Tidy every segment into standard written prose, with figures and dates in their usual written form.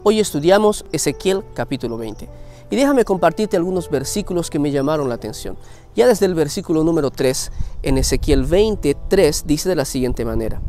Hoy estudiamos Ezequiel capítulo 20. Y déjame compartirte algunos versículos que me llamaron la atención. Ya desde el versículo número 3, en Ezequiel 23, dice de la siguiente manera: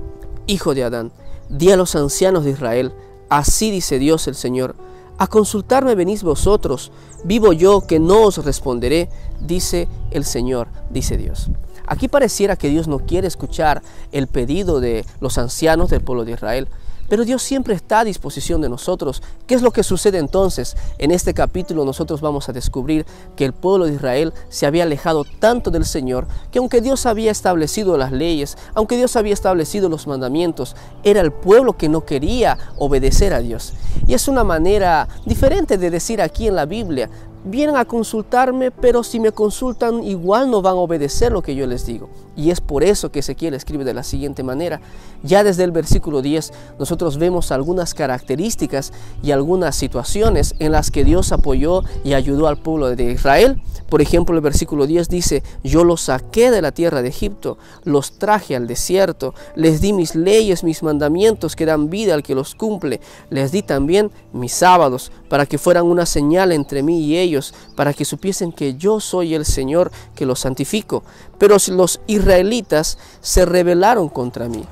Hijo de Adán, di a los ancianos de Israel, así dice Dios el Señor, a consultarme venís vosotros, vivo yo que no os responderé, dice el Señor, dice Dios. Aquí pareciera que Dios no quiere escuchar el pedido de los ancianos del pueblo de Israel, pero Dios siempre está a disposición de nosotros. ¿Qué es lo que sucede entonces? En este capítulo nosotros vamos a descubrir que el pueblo de Israel se había alejado tanto del Señor, que aunque Dios había establecido las leyes, aunque Dios había establecido los mandamientos, era el pueblo que no quería obedecer a Dios. Y es una manera diferente de decir aquí en la Biblia: vienen a consultarme, pero si me consultan igual no van a obedecer lo que yo les digo. Y es por eso que Ezequiel escribe de la siguiente manera. Ya desde el versículo 10 nosotros vemos algunas características y algunas situaciones en las que Dios apoyó y ayudó al pueblo de Israel. Por ejemplo, el versículo 10 dice: yo los saqué de la tierra de Egipto, los traje al desierto, les di mis leyes, mis mandamientos que dan vida al que los cumple, les di también mis sábados para que fueran una señal entre mí y ellos, para que supiesen que yo soy el Señor que los santifico. Pero los israelitas se rebelaron contra mí.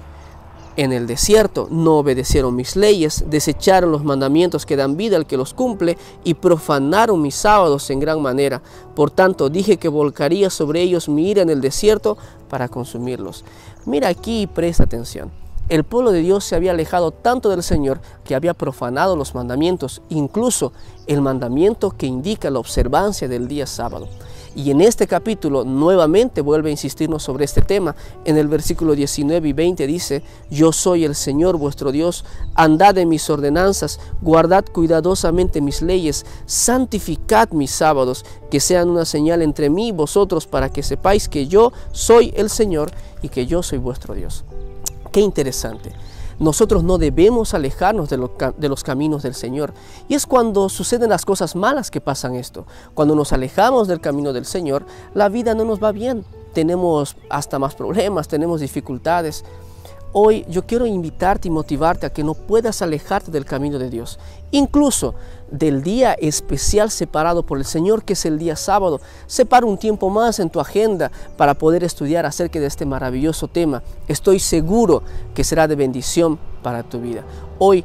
En el desierto no obedecieron mis leyes, desecharon los mandamientos que dan vida al que los cumple y profanaron mis sábados en gran manera. Por tanto dije que volcaría sobre ellos mi ira en el desierto para consumirlos. Mira aquí y presta atención. El pueblo de Dios se había alejado tanto del Señor que había profanado los mandamientos, incluso el mandamiento que indica la observancia del día sábado. Y en este capítulo nuevamente vuelve a insistirnos sobre este tema. En el versículo 19 y 20 dice: yo soy el Señor vuestro Dios, andad en mis ordenanzas, guardad cuidadosamente mis leyes, santificad mis sábados, que sean una señal entre mí y vosotros, para que sepáis que yo soy el Señor y que yo soy vuestro Dios. Qué interesante. Nosotros no debemos alejarnos de los caminos del Señor. Y es cuando suceden las cosas malas que pasan esto. Cuando nos alejamos del camino del Señor, la vida no nos va bien. Tenemos hasta más problemas, tenemos dificultades. Hoy yo quiero invitarte y motivarte a que no puedas alejarte del camino de Dios. Incluso del día especial separado por el Señor, que es el día sábado. Separa un tiempo más en tu agenda para poder estudiar acerca de este maravilloso tema. Estoy seguro que será de bendición para tu vida. Hoy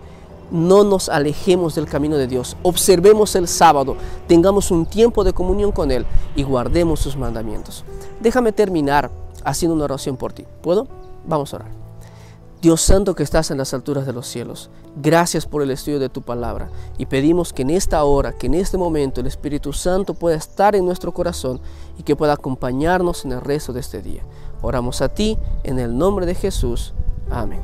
no nos alejemos del camino de Dios. Observemos el sábado, tengamos un tiempo de comunión con Él y guardemos sus mandamientos. Déjame terminar haciendo una oración por ti. ¿Puedo? Vamos a orar. Dios santo que estás en las alturas de los cielos, gracias por el estudio de tu palabra, y pedimos que en esta hora, que en este momento el Espíritu Santo pueda estar en nuestro corazón y que pueda acompañarnos en el resto de este día. Oramos a ti en el nombre de Jesús. Amén.